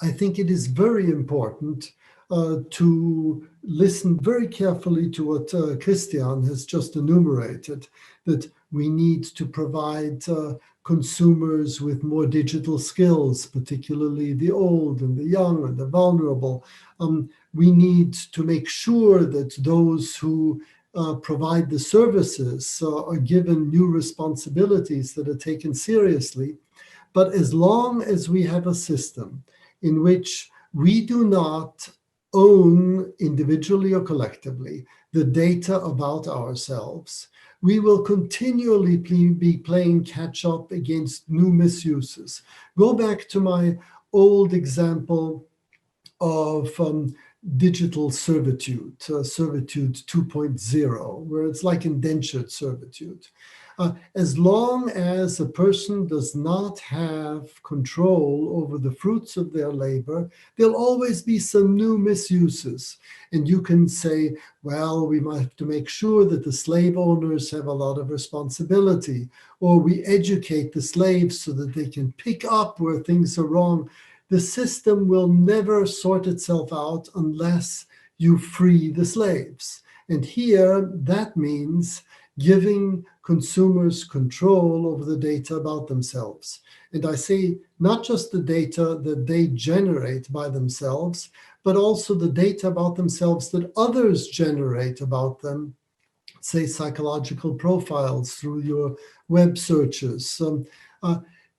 I think it is very important to listen very carefully to what Christian has just enumerated, that we need to provide consumers with more digital skills, particularly the old and the young and the vulnerable. We need to make sure that those who provide the services are given new responsibilities that are taken seriously. But as long as we have a system in which we do not own individually or collectively the data about ourselves, we will continually be playing catch up against new misuses. Go back to my old example of digital servitude, servitude 2.0, where it's like indentured servitude. As long as a person does not have control over the fruits of their labor, there'll always be some new misuses. And you can say, well, we might have to make sure that the slave owners have a lot of responsibility, or we educate the slaves so that they can pick up where things are wrong. The system will never sort itself out unless you free the slaves. And here, that means giving consumers control over the data about themselves. And I say not just the data that they generate by themselves, but also the data about themselves that others generate about them, say psychological profiles through your web searches.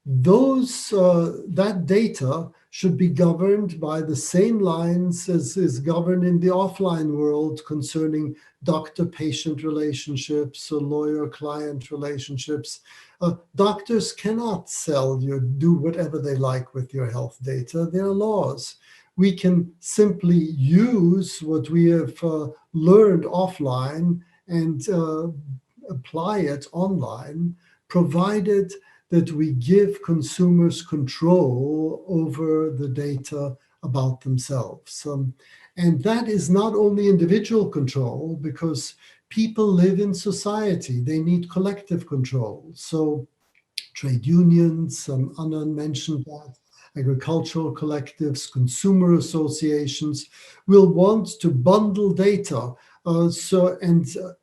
that data should be governed by the same lines as is governed in the offline world concerning doctor-patient relationships or lawyer-client relationships. Doctors cannot do whatever they like with your health data. There are laws. We can simply use what we have learned offline and apply it online, provided that we give consumers control over the data about themselves. And that is not only individual control, because people live in society. They need collective control. So trade unions, Anand mentioned that, agricultural collectives, consumer associations will want to bundle data.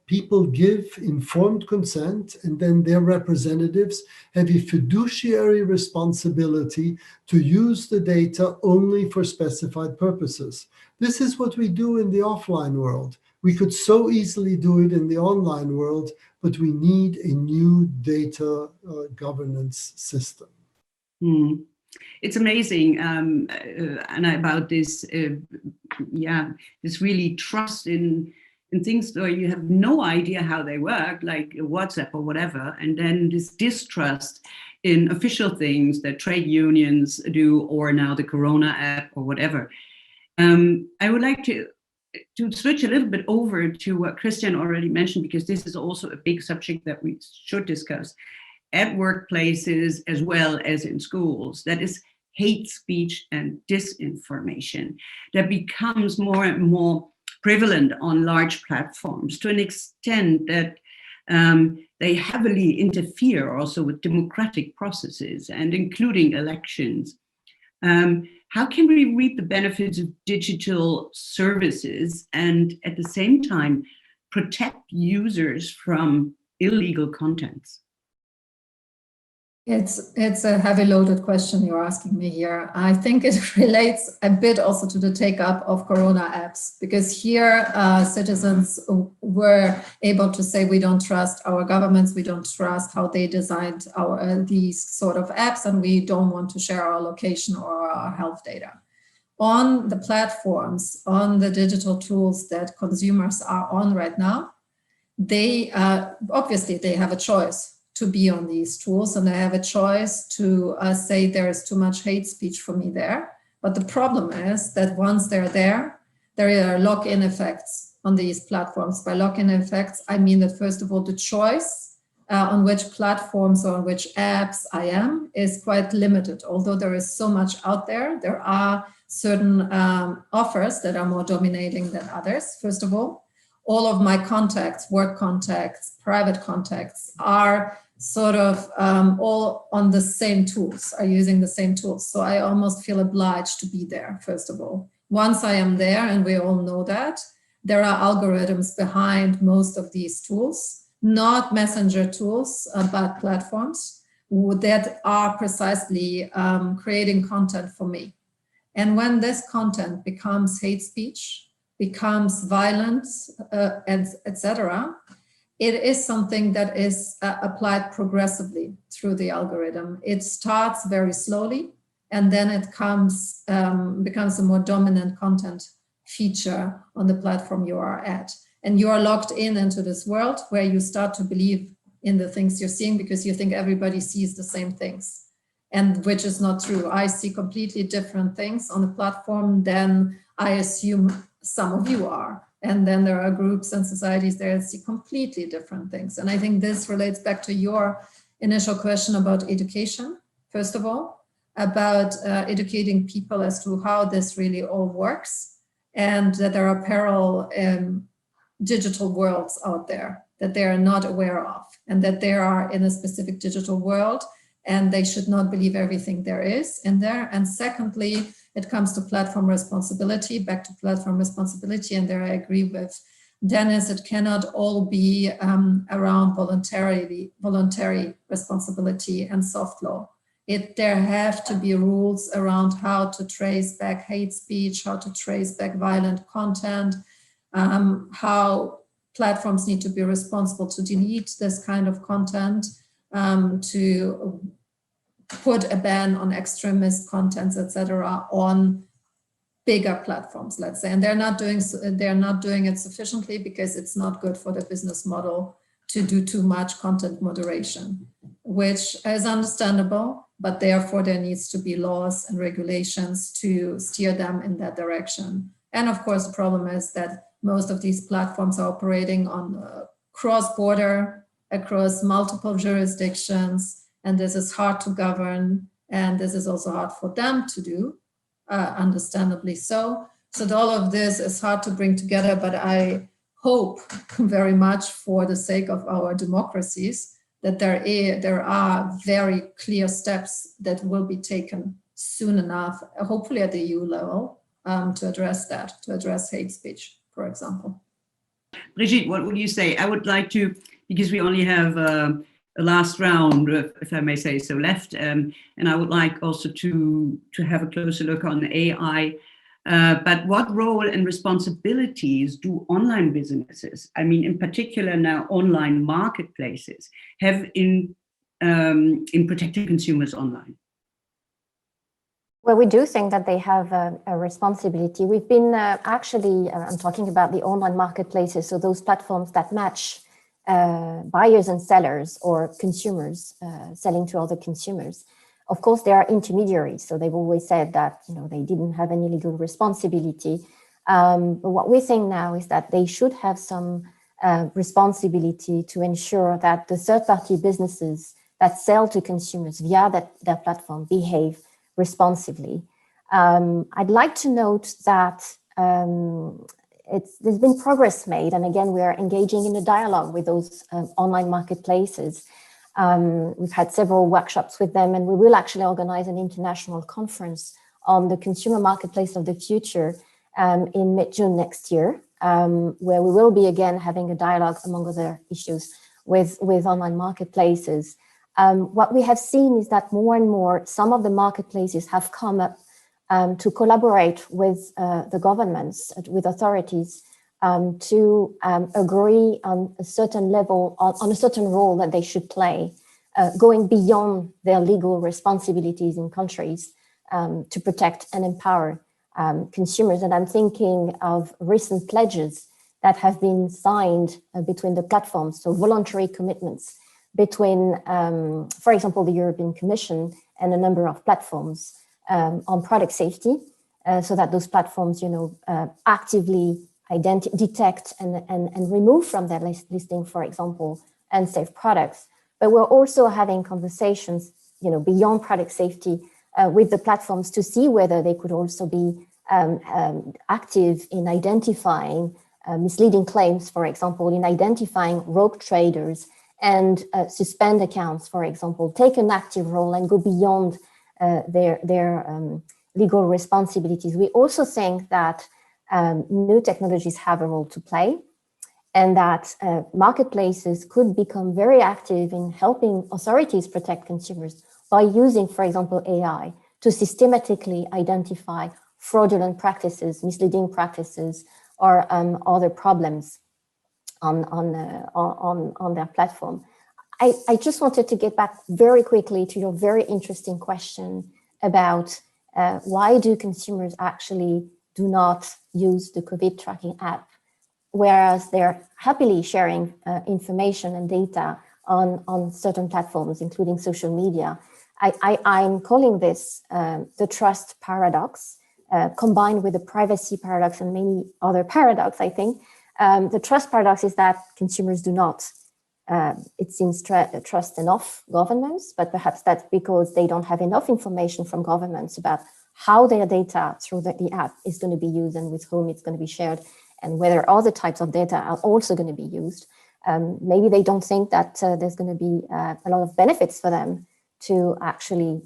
People give informed consent, and then their representatives have a fiduciary responsibility to use the data only for specified purposes. This is what we do in the offline world. We could so easily do it in the online world, but we need a new data governance system. It's amazing, Anna, about this, this really trust in things where you have no idea how they work, like WhatsApp or whatever, and then this distrust in official things that trade unions do, or now the Corona app or whatever. I would like to switch a little bit over to what Christian already mentioned, because this is also a big subject that we should discuss at workplaces as well as in schools. That is hate speech and disinformation that becomes more and more prevalent on large platforms to an extent that they heavily interfere also with democratic processes and including elections. How can we reap the benefits of digital services and at the same time protect users from illegal contents? It's a heavy loaded question you're asking me here. I think it relates a bit also to the take up of Corona apps, because here citizens were able to say, we don't trust our governments, we don't trust how they designed these sort of apps, and we don't want to share our location or our health data. On the platforms, on the digital tools that consumers are on right now, they obviously they have a choice to be on these tools, and I have a choice to say there is too much hate speech for me there. But the problem is that once they're there are lock-in effects on these platforms. By lock-in effects, I mean that first of all, the choice on which platforms or on which apps I am is quite limited. Although there is so much out there, there are certain offers that are more dominating than others. First of all of my contacts, work contacts, private contacts are sort of all on the same tools, are using the same tools. So I almost feel obliged to be there, first of all. Once I am there, and we all know that, there are algorithms behind most of these tools, not messenger tools, but platforms that are precisely creating content for me. And when this content becomes hate speech, becomes violence, etc., it is something that is applied progressively through the algorithm. It starts very slowly, and then it becomes a more dominant content feature on the platform you are at. And you are locked into this world where you start to believe in the things you're seeing because you think everybody sees the same things, and which is not true. I see completely different things on the platform than I assume some of you are. And then there are groups and societies there that see completely different things. And I think this relates back to your initial question about education, first of all, about educating people as to how this really all works, and that there are parallel digital worlds out there that they are not aware of, and that they are in a specific digital world, and they should not believe everything there is in there. And secondly, it comes to platform responsibility, back to platform responsibility. And there I agree with Dennis, it cannot all be around voluntary responsibility and soft law. There have to be rules around how to trace back hate speech, how to trace back violent content, how platforms need to be responsible to delete this kind of content, to put a ban on extremist contents, etc., on bigger platforms, let's say, and they're not doing it sufficiently because it's not good for the business model to do too much content moderation, which is understandable, but therefore there needs to be laws and regulations to steer them in that direction. And of course, the problem is that most of these platforms are operating on cross-border, across multiple jurisdictions, and this is hard to govern, and this is also hard for them to do, understandably so. So all of this is hard to bring together, but I hope very much, for the sake of our democracies, that there are very clear steps that will be taken soon enough, hopefully at the EU level, to address that, to address hate speech, for example. Brigitte, what would you say? I would like to, because we only have a last round, if I may say so, left, and I would like also to have a closer look on AI. But what role and responsibilities do online businesses, I mean, in particular now online marketplaces, have in protecting consumers online? Well, we do think that they have a responsibility. We've been I'm talking about the online marketplaces, so those platforms that match buyers and sellers, or consumers selling to other consumers. Of course, there are intermediaries, so they've always said that they didn't have any legal responsibility. But what we're saying now is that they should have some responsibility to ensure that the third-party businesses that sell to consumers via their platform behave responsively. I'd like to note that there's been progress made, and again, we are engaging in a dialogue with those online marketplaces. We've had several workshops with them, and we will actually organize an international conference on the consumer marketplace of the future in mid-June next year, where we will be again having a dialogue, among other issues, with online marketplaces. What we have seen is that more and more, some of the marketplaces have come up to collaborate with the governments, with authorities, to agree on a certain level, on a certain role that they should play, going beyond their legal responsibilities in countries to protect and empower consumers. And I'm thinking of recent pledges that have been signed between the platforms, so voluntary commitments between, for example, the European Commission and a number of platforms on product safety, so that those platforms, actively detect and remove from their listing, for example, unsafe products. But we're also having conversations, beyond product safety with the platforms to see whether they could also be active in identifying misleading claims, for example, in identifying rogue traders, and suspend accounts, for example, take an active role and go beyond their legal responsibilities. We also think that new technologies have a role to play, and that marketplaces could become very active in helping authorities protect consumers by using, for example, AI to systematically identify fraudulent practices, misleading practices, or other problems on their platform. I just wanted to get back very quickly to your very interesting question about why do consumers actually do not use the COVID tracking app, whereas they're happily sharing information and data on certain platforms, including social media. I'm calling this the trust paradox, combined with the privacy paradox and many other paradoxes, I think. The trust paradox is that consumers do not, it seems, trust enough governments, but perhaps that's because they don't have enough information from governments about how their data through the app is going to be used and with whom it's going to be shared, and whether other types of data are also going to be used. Maybe they don't think that there's going to be a lot of benefits for them to actually,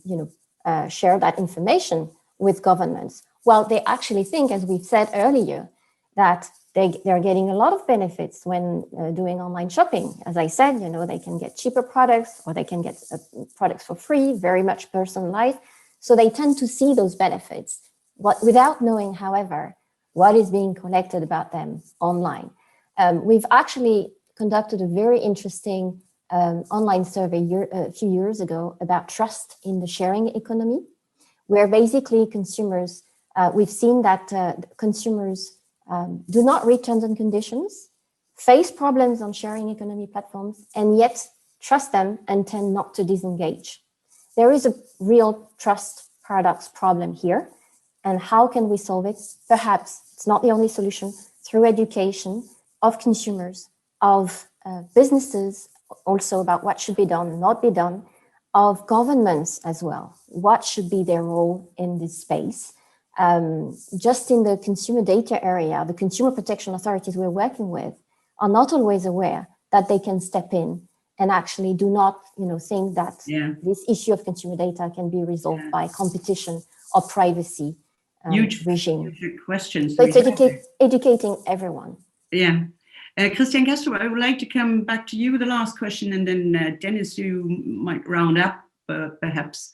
share that information with governments. Well, they actually think, as we've said earlier, that they're getting a lot of benefits when doing online shopping. As I said, they can get cheaper products, or they can get products for free, very much personalized. So they tend to see those benefits, without knowing, however, what is being collected about them online. We've actually conducted a very interesting online survey a few years ago about trust in the sharing economy, where basically consumers, we've seen that consumers do not read terms and conditions, face problems on sharing economy platforms, and yet trust them and tend not to disengage. There is a real trust paradox problem here. And how can we solve it? Perhaps it's not the only solution, through education of consumers, of businesses, also about what should be done, not be done, of governments as well. What should be their role in this space? Just in the consumer data area, the consumer protection authorities we're working with are not always aware that they can step in and actually do not, think that this issue of consumer data can be resolved by competition or privacy regime. Huge questions. So it's educating everyone. Yeah. Christian Castro, I would like to come back to you with the last question, and then Dennis, you might round up perhaps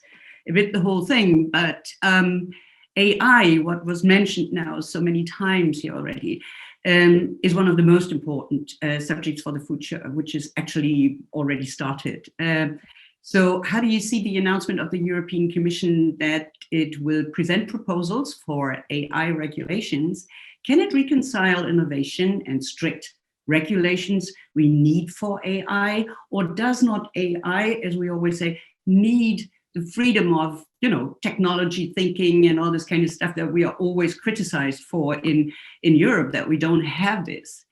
a bit the whole thing. But AI, what was mentioned now so many times here already, is one of the most important subjects for the future, which is actually already started. So how do you see the announcement of the European Commission that it will present proposals for AI regulations? Can it reconcile innovation and strict regulations we need for AI? Or does not AI, as we always say, need the freedom of, technology thinking and all this kind of stuff that we are always criticized for in Europe, that we don't have this?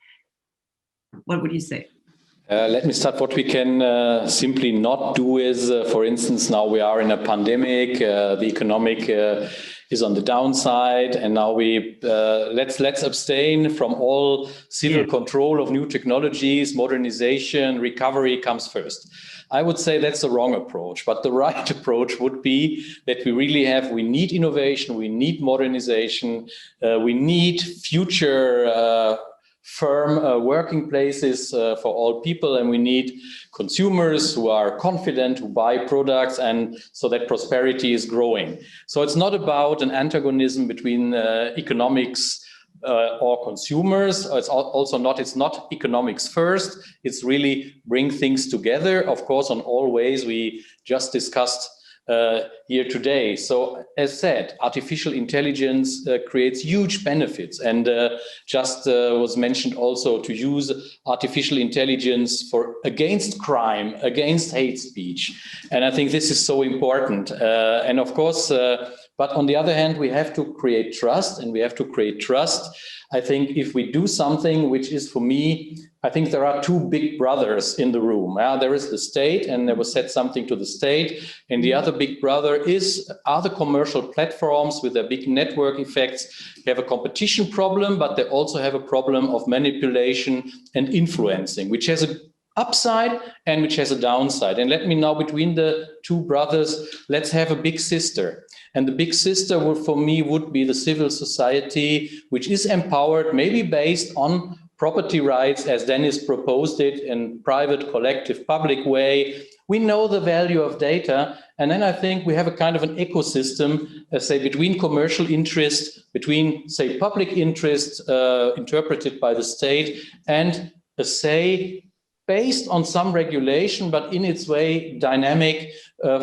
What would you say? Let me start. What we can simply not do is, for instance, now we are in a pandemic, the economic is on the downside, and now we let's abstain from all civil control of new technologies. Modernization, recovery comes first. I would say that's the wrong approach, but the right approach would be that we need innovation, we need modernization, we need future firm working places for all people, and we need consumers who are confident, who buy products, and so that prosperity is growing. So it's not about an antagonism between economics or consumers. It's not economics first. It's really bring things together, of course, on all ways we just discussed here today. So as said, artificial intelligence creates huge benefits, and just was mentioned also to use artificial intelligence against crime, against hate speech. And I think this is so important. And of course, but on the other hand, we have to create trust, and we have to create trust. I think if we do something, which is for me, I think there are two big brothers in the room. There is the state, and there was said something to the state, and the other big brother are the commercial platforms with their big network effects. They have a competition problem, but they also have a problem of manipulation and influencing, which has an upside and which has a downside. And let me now, between the two brothers, let's have a big sister. And the big sister for me would be the civil society, which is empowered, maybe based on property rights, as Dennis proposed it, in private, collective, public way. We know the value of data. And then I think we have a kind of an ecosystem, say, between commercial interest, between, say, public interest interpreted by the state, and a say based on some regulation, but in its way dynamic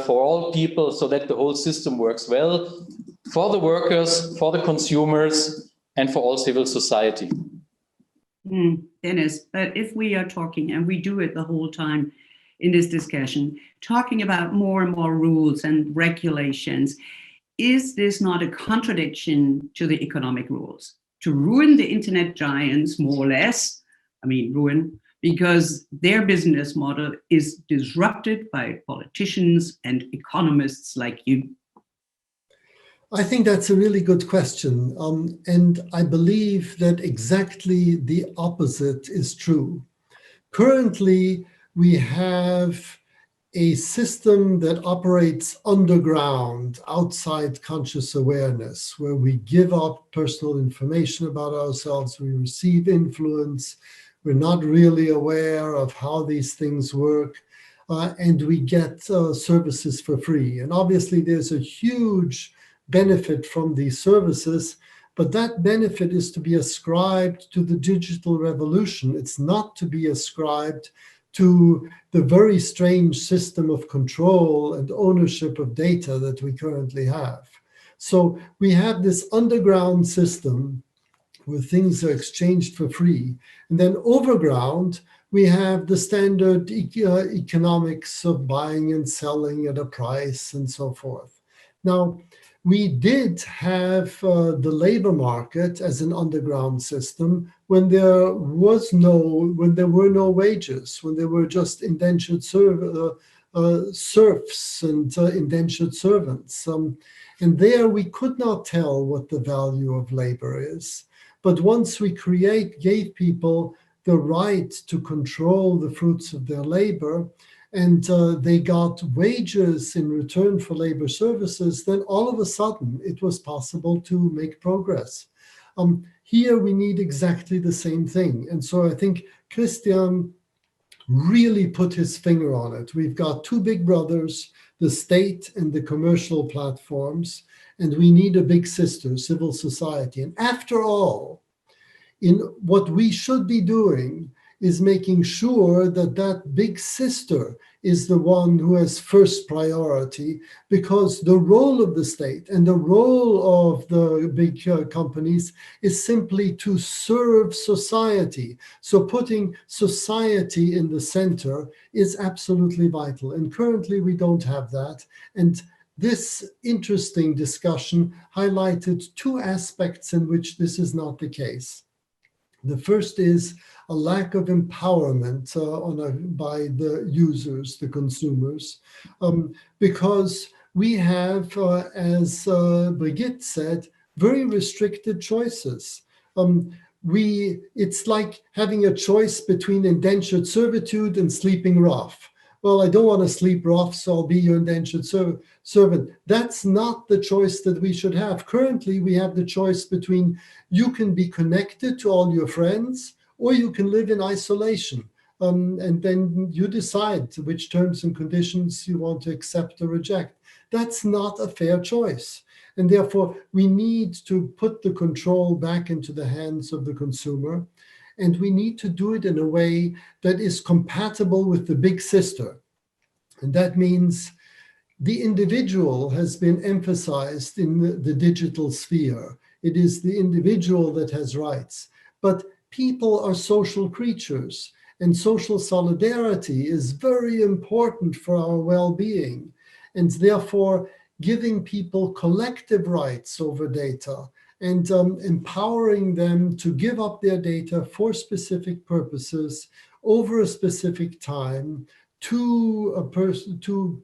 for all people, so that the whole system works well for the workers, for the consumers, and for all civil society. Dennis, but if we are talking, and we do it the whole time in this discussion, talking about more and more rules and regulations, is this not a contradiction to the economic rules? To ruin the internet giants, more or less, ruin, because their business model is disrupted by politicians and economists like you? I think that's a really good question. And I believe that exactly the opposite is true. Currently, we have a system that operates underground, outside conscious awareness, where we give up personal information about ourselves, we receive influence, we're not really aware of how these things work, and we get services for free. And obviously, there's a huge benefit from these services, but that benefit is to be ascribed to the digital revolution. It's not to be ascribed to the very strange system of control and ownership of data that we currently have. So we have this underground system where things are exchanged for free. And then overground, we have the standard economics of buying and selling at a price and so forth. Now, we did have the labor market as an underground system when there were no wages, when there were just indentured serfs and indentured servants. And there we could not tell what the value of labor is. But once we gave people the right to control the fruits of their labor, and they got wages in return for labor services, then all of a sudden it was possible to make progress. Here we need exactly the same thing. And so I think Christian really put his finger on it. We've got two big brothers, the state and the commercial platforms, and we need a big sister, civil society. And after all, what we should be doing is making sure that that big sister is the one who has first priority, because the role of the state and the role of the big companies is simply to serve society. So putting society in the center is absolutely vital. And currently we don't have that. And this interesting discussion highlighted two aspects in which this is not the case. The first is a lack of empowerment by the users, the consumers, because we have, as Brigitte said, very restricted choices. It's like having a choice between indentured servitude and sleeping rough. Well, I don't want to sleep rough, so I'll be your indentured servant. That's not the choice that we should have. Currently, we have the choice between you can be connected to all your friends, or you can live in isolation. And then you decide which terms and conditions you want to accept or reject. That's not a fair choice. And therefore, we need to put the control back into the hands of the consumer. And we need to do it in a way that is compatible with the big sister. And that means the individual has been emphasized in the digital sphere. It is the individual that has rights. But people are social creatures, and social solidarity is very important for our well-being. And therefore, giving people collective rights over data and empowering them to give up their data for specific purposes over a specific time to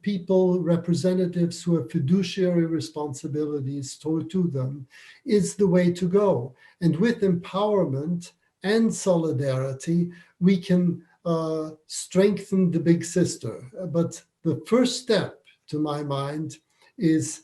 people, representatives who have fiduciary responsibilities to them, is the way to go. And with empowerment and solidarity, we can strengthen the big sister. But the first step, to my mind, is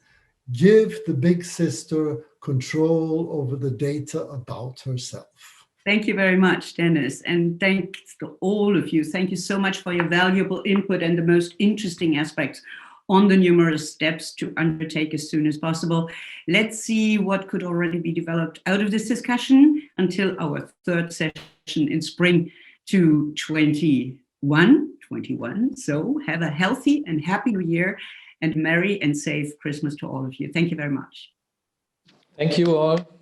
give the big sister control over the data about herself. Thank you very much, Dennis. And thanks to all of you. Thank you so much for your valuable input and the most interesting aspects on the numerous steps to undertake as soon as possible. Let's see what could already be developed out of this discussion until our third session in spring to 21. So have a healthy and happy New Year and merry and safe Christmas to all of you. Thank you very much. Thank you all.